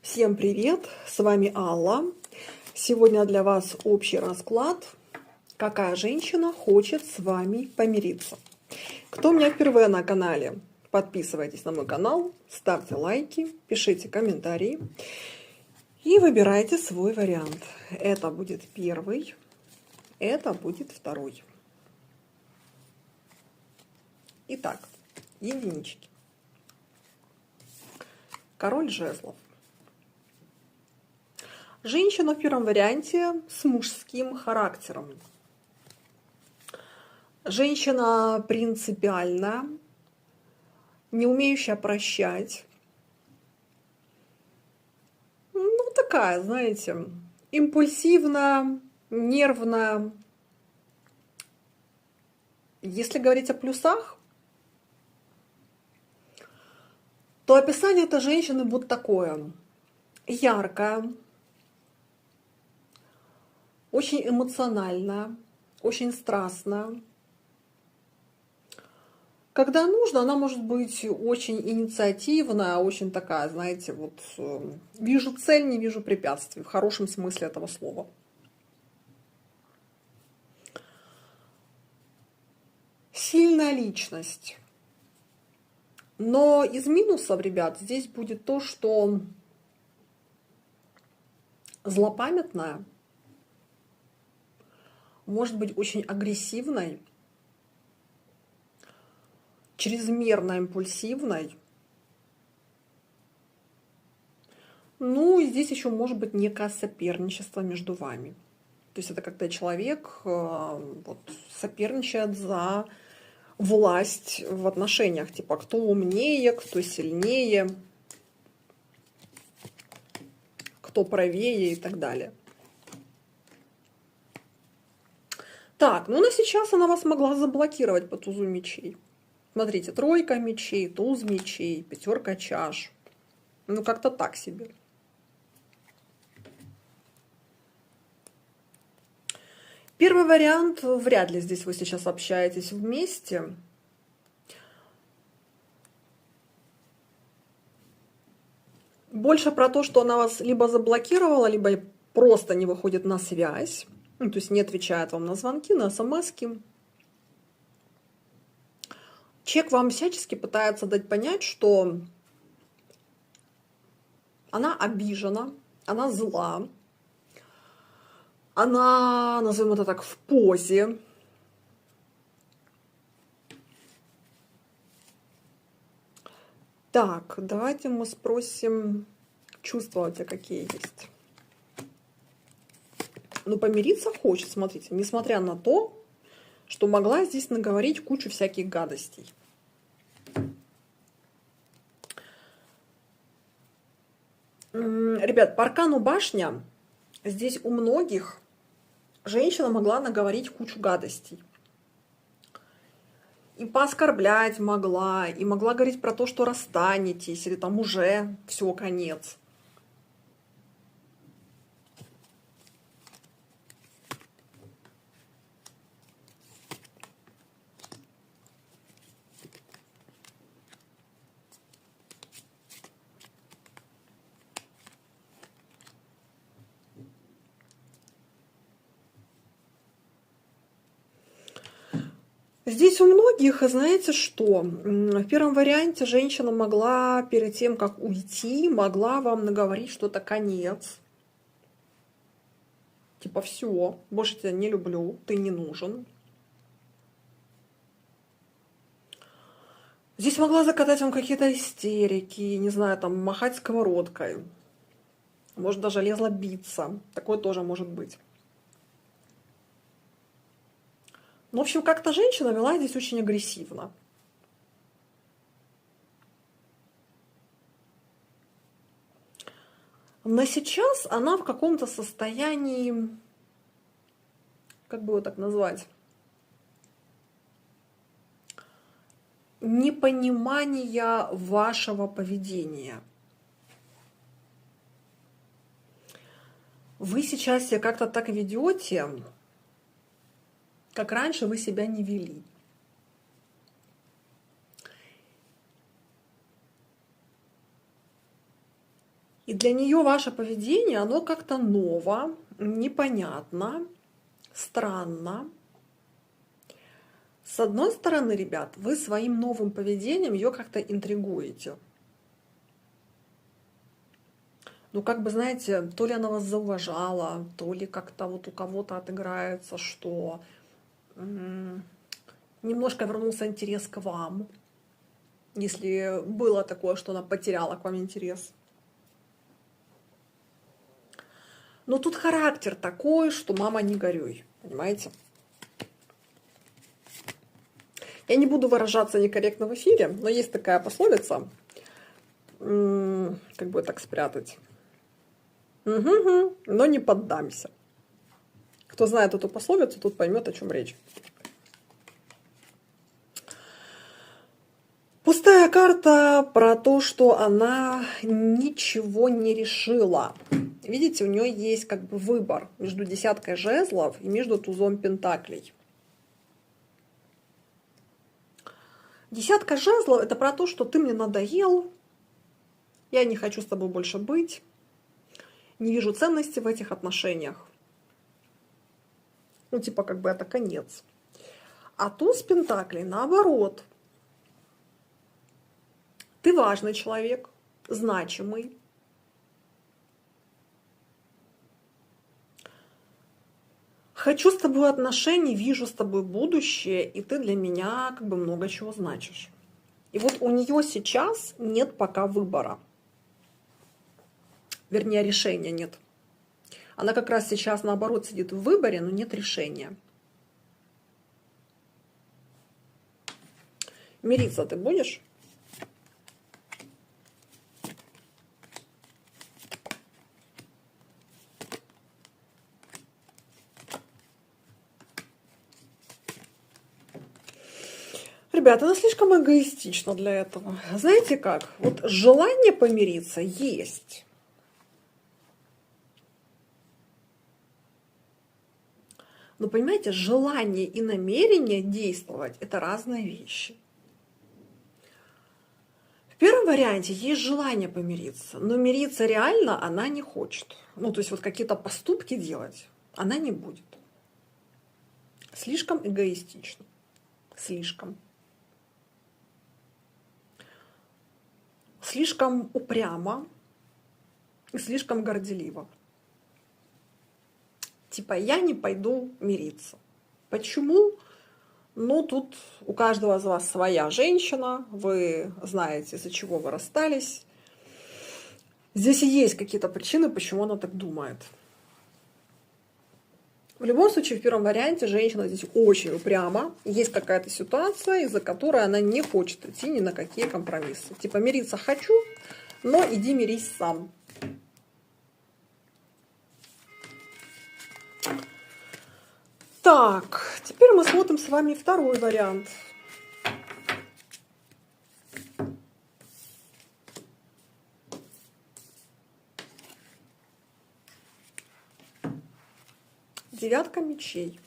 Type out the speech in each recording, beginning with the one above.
Всем привет! С вами Алла. Сегодня для вас общий расклад, какая женщина хочет с вами помириться. Кто у меня впервые на канале, подписывайтесь на мой канал, ставьте лайки, пишите комментарии и выбирайте свой вариант. Это будет первый, это будет второй. Итак, единички. Король жезлов. Женщина в первом варианте с мужским характером. Женщина принципиальная, не умеющая прощать. Ну, такая, знаете, импульсивная, нервная. Если говорить о плюсах, то описание этой женщины будет такое. Яркая, очень эмоциональная, очень страстная. Когда нужно, она может быть очень инициативная, очень такая, знаете, вот вижу цель, не вижу препятствий, в хорошем смысле этого слова. Сильная личность. Но из минусов, ребят, здесь будет то, что злопамятная, может быть очень агрессивной, чрезмерно импульсивной. Ну и здесь еще может быть некое соперничество между вами. То есть это когда человек вот, соперничает за власть в отношениях. Типа кто умнее, кто сильнее, кто правее и так далее. Так, ну на сейчас она вас могла заблокировать по тузу мечей. Смотрите, тройка мечей, туз мечей, пятерка чаш. Ну, как-то так себе. Первый вариант, вряд ли здесь вы сейчас общаетесь вместе. Больше про то, что она вас либо заблокировала, либо просто не выходит на связь. Ну, то есть не отвечает вам на звонки, на смски. Человек вам всячески пытается дать понять, что она обижена, она зла, она, назовем это так, в позе. Так, давайте мы спросим, чувства у тебя какие есть. Ну, помириться хочет, смотрите, несмотря на то, что могла здесь наговорить кучу всяких гадостей. Ребят, по аркану башня здесь у многих женщина могла наговорить кучу гадостей. И пооскорблять могла, и могла говорить про то, что расстанетесь, или там уже все, конец. Здесь у многих, знаете что, в первом варианте женщина могла перед тем, как уйти, могла вам наговорить что-то конец. Типа все, больше тебя не люблю, ты не нужен. Здесь могла закатать вам какие-то истерики, не знаю, там махать сковородкой. Может, даже лезла биться. Такое тоже может быть. Ну, в общем, как-то женщина вела здесь очень агрессивно. Но сейчас она в каком-то состоянии, как бы его так назвать, непонимания вашего поведения. Вы сейчас себя как-то так ведете, как раньше вы себя не вели. И для нее ваше поведение, оно как-то ново, непонятно, странно. С одной стороны, ребят, вы своим новым поведением ее как-то интригуете. Ну, как бы, знаете, то ли она вас зауважала, то ли как-то вот у кого-то отыграется, что немножко вернулся интерес к вам, если было такое, что она потеряла к вам интерес. Но тут характер такой, что мама не горюй, понимаете? Я не буду выражаться некорректно в эфире, но есть такая пословица, как бы так спрятать. Но не поддамся. Кто знает эту пословицу, тот поймет, о чем речь. Пустая карта про то, что она ничего не решила. Видите, у нее есть как бы выбор между десяткой жезлов и между тузом пентаклей. Десятка жезлов – это про то, что ты мне надоел, я не хочу с тобой больше быть, не вижу ценности в этих отношениях. Ну, типа, как бы это конец. А туз пентаклей наоборот. Ты важный человек, значимый. Хочу с тобой отношений, вижу с тобой будущее, и ты для меня как бы много чего значишь. И вот у нее сейчас нет пока выбора. Вернее, решения нет. Она как раз сейчас наоборот сидит в выборе, но нет решения. Мириться ты будешь? Ребята, она слишком эгоистична для этого. Знаете как? Вот желание помириться есть. Но понимаете, желание и намерение действовать – это разные вещи. В первом варианте есть желание помириться, но мириться реально она не хочет. Ну, то есть вот какие-то поступки делать она не будет. Слишком эгоистично. Слишком. Слишком упрямо и слишком горделиво. Типа, я не пойду мириться. Почему? Ну, тут у каждого из вас своя женщина, вы знаете, из-за чего вы расстались. Здесь и есть какие-то причины, почему она так думает. В любом случае, в первом варианте женщина здесь очень упряма. Есть какая-то ситуация, из-за которой она не хочет идти ни на какие компромиссы. Типа, мириться хочу, но иди мирись сам. Так, теперь мы смотрим с вами второй вариант. Девятка мечей.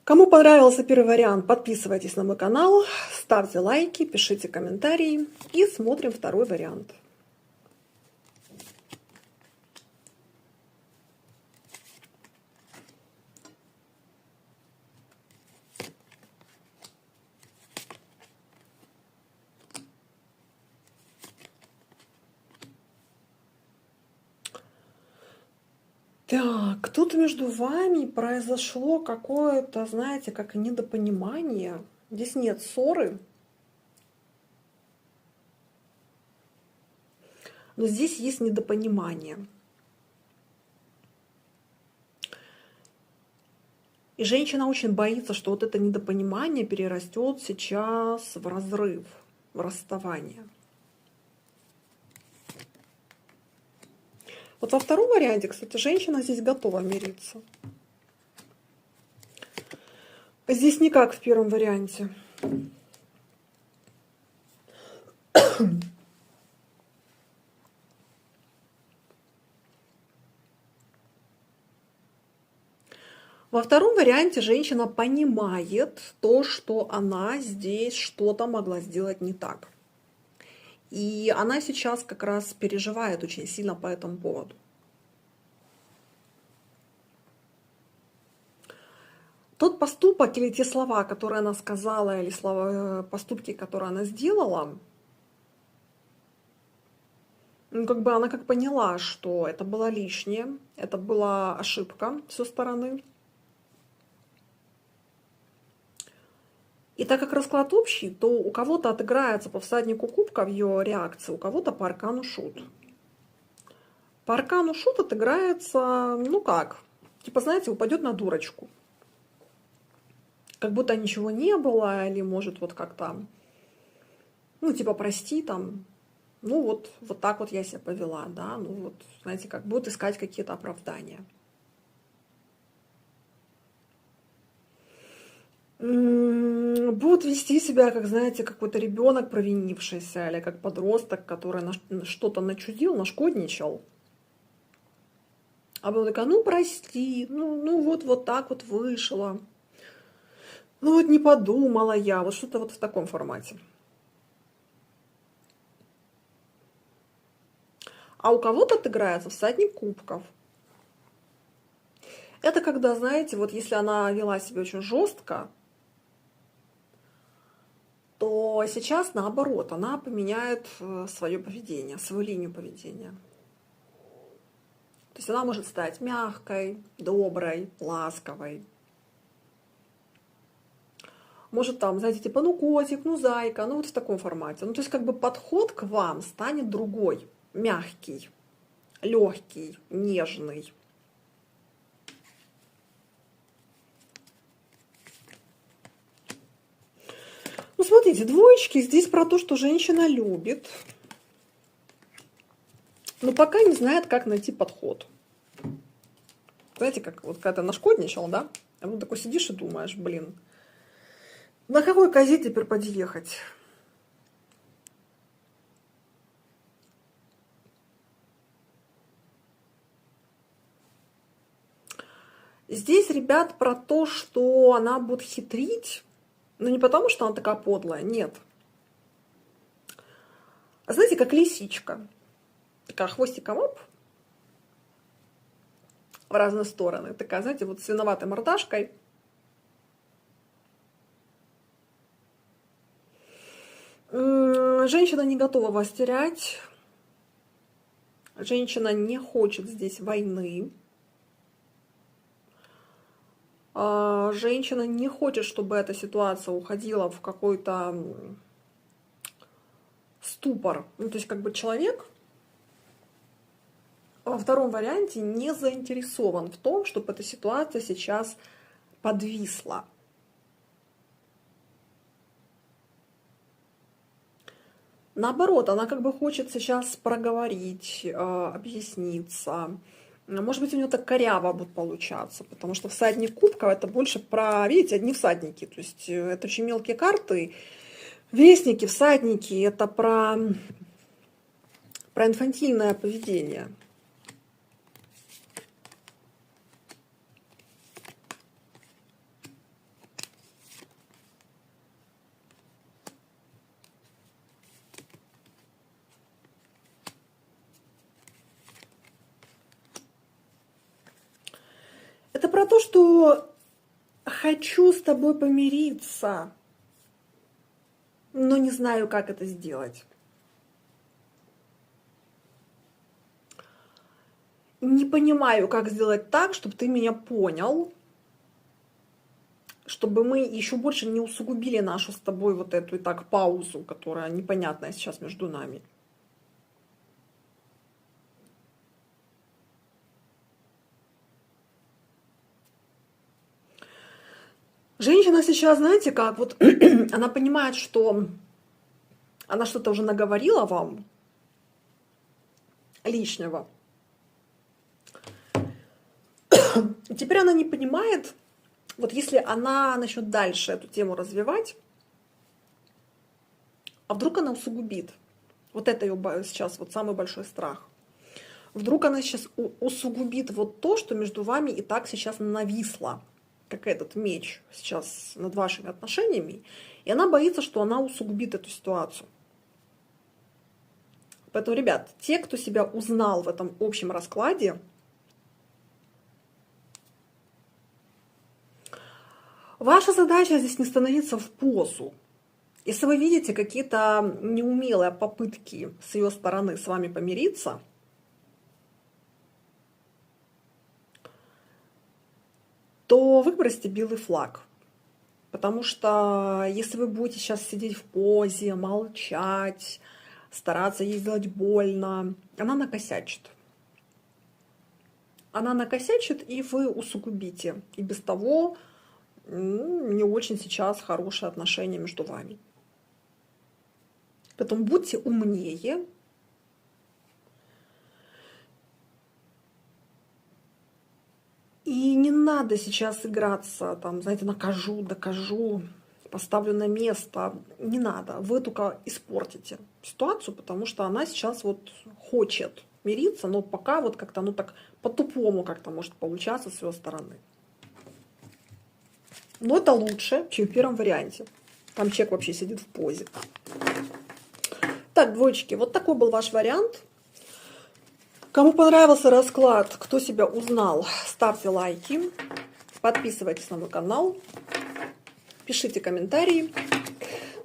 Кому понравился первый вариант, подписывайтесь на мой канал, ставьте лайки, пишите комментарии и смотрим второй вариант. Так, тут между вами произошло какое-то, знаете, как недопонимание. Здесь нет ссоры, но здесь есть недопонимание. И женщина очень боится, что вот это недопонимание перерастет сейчас в разрыв, в расставание. Вот во втором варианте, кстати, женщина здесь готова мириться. Здесь не как в первом варианте. Во Во втором варианте женщина понимает то, что она здесь что-то могла сделать не так. И она сейчас как раз переживает очень сильно по этому поводу. Тот поступок или те слова, которые она сказала, или поступки, которые она сделала, ну, как бы она как поняла, что это было лишнее, это была ошибка с ее стороны. И так как расклад общий, то у кого-то отыграется по всаднику кубков ее реакция, у кого-то по аркану шут. По аркану шут отыграется, ну как, типа, знаете, упадет на дурочку. Как будто ничего не было, или может вот как-то, ну типа, прости там, ну вот так вот я себя повела, да, ну вот, знаете, как будут искать какие-то оправдания. Будут вести себя, как, знаете, какой-то ребенок провинившийся, или как подросток, который что-то начудил, нашкодничал. А потом такая, ну прости, ну вот так вот вышло. Ну вот не подумала я, вот что-то вот в таком формате. А у кого-то отыграется всадник кубков. Это когда, знаете, вот если она вела себя очень жестко, то сейчас наоборот, она поменяет свое поведение, свою линию поведения. То есть она может стать мягкой, доброй, ласковой. Может там, знаете, типа, ну котик, ну зайка, ну вот в таком формате. Ну то есть как бы подход к вам станет другой, мягкий, легкий, нежный. Ну смотрите, двоечки здесь про то, что женщина любит, но пока не знает, как найти подход. Знаете, как вот когда ты нашкодничал, да? А вот такой сидишь и думаешь, блин, на какой козе теперь поди ехать? Здесь, ребят, про то, что она будет хитрить, но не потому, что она такая подлая, нет. А знаете, как лисичка. Такая хвостиком оп, в разные стороны. Такая, знаете, вот с виноватой мордашкой. Женщина не готова вас терять. Женщина не хочет здесь войны. Женщина не хочет, чтобы эта ситуация уходила в какой-то ступор. Ну, то есть, как бы человек во втором варианте не заинтересован в том, чтобы эта ситуация сейчас подвисла. Наоборот, она как бы хочет сейчас проговорить, объясниться. Может быть, у нее так коряво будет получаться, потому что всадник кубков это больше про, видите, одни всадники. То есть это очень мелкие карты. Вестники, всадники, это про инфантильное поведение. Это про то, что хочу с тобой помириться, но не знаю, как это сделать. Не понимаю, как сделать так, чтобы ты меня понял, чтобы мы еще больше не усугубили нашу с тобой вот эту и так паузу, которая непонятная сейчас между нами. Женщина сейчас, знаете, как вот она понимает, что она что-то уже наговорила вам лишнего. И теперь она не понимает, вот если она начнет дальше эту тему развивать, а вдруг она усугубит. Вот это ее сейчас вот самый большой страх. Вдруг она сейчас усугубит вот то, что между вами и так сейчас нависло. как этот меч сейчас над вашими отношениями, и она боится, что она усугубит эту ситуацию. Поэтому, ребят, те, кто себя узнал в этом общем раскладе, ваша задача здесь не становиться в позу. Если вы видите какие-то неумелые попытки с ее стороны с вами помириться, то выбросьте белый флаг. Потому что если вы будете сейчас сидеть в позе, молчать, стараться ей сделать больно, она накосячит. Она накосячит, и вы усугубите. И без того не очень сейчас хорошие отношения между вами. Поэтому будьте умнее. И не надо сейчас играться, там, знаете, накажу, докажу, поставлю на место. Не надо. Вы только испортите ситуацию, потому что она сейчас вот хочет мириться, но пока вот как-то, ну так по-тупому как-то может получаться с ее стороны. Но это лучше, чем в первом варианте. Там человек вообще сидит в позе. Так, двоечки, вот такой был ваш вариант. Кому понравился расклад, кто себя узнал, ставьте лайки, подписывайтесь на мой канал, пишите комментарии.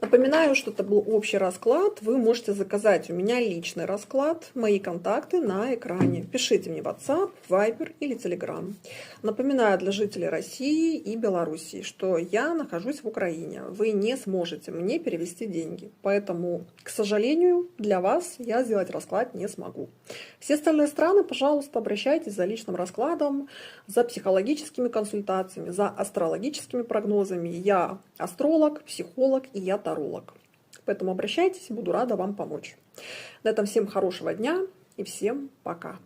Напоминаю, что это был общий расклад. Вы можете заказать у меня личный расклад. Мои контакты на экране. Пишите мне в WhatsApp, Viber или Telegram. Напоминаю для жителей России и Белоруссии, что я нахожусь в Украине. Вы не сможете мне перевести деньги. Поэтому, к сожалению, для вас я сделать расклад не смогу. Все остальные страны, пожалуйста, обращайтесь за личным раскладом, за психологическими консультациями, за астрологическими прогнозами. Я астролог, психолог и я таролог. Поэтому обращайтесь, буду рада вам помочь. На этом всем хорошего дня и всем пока.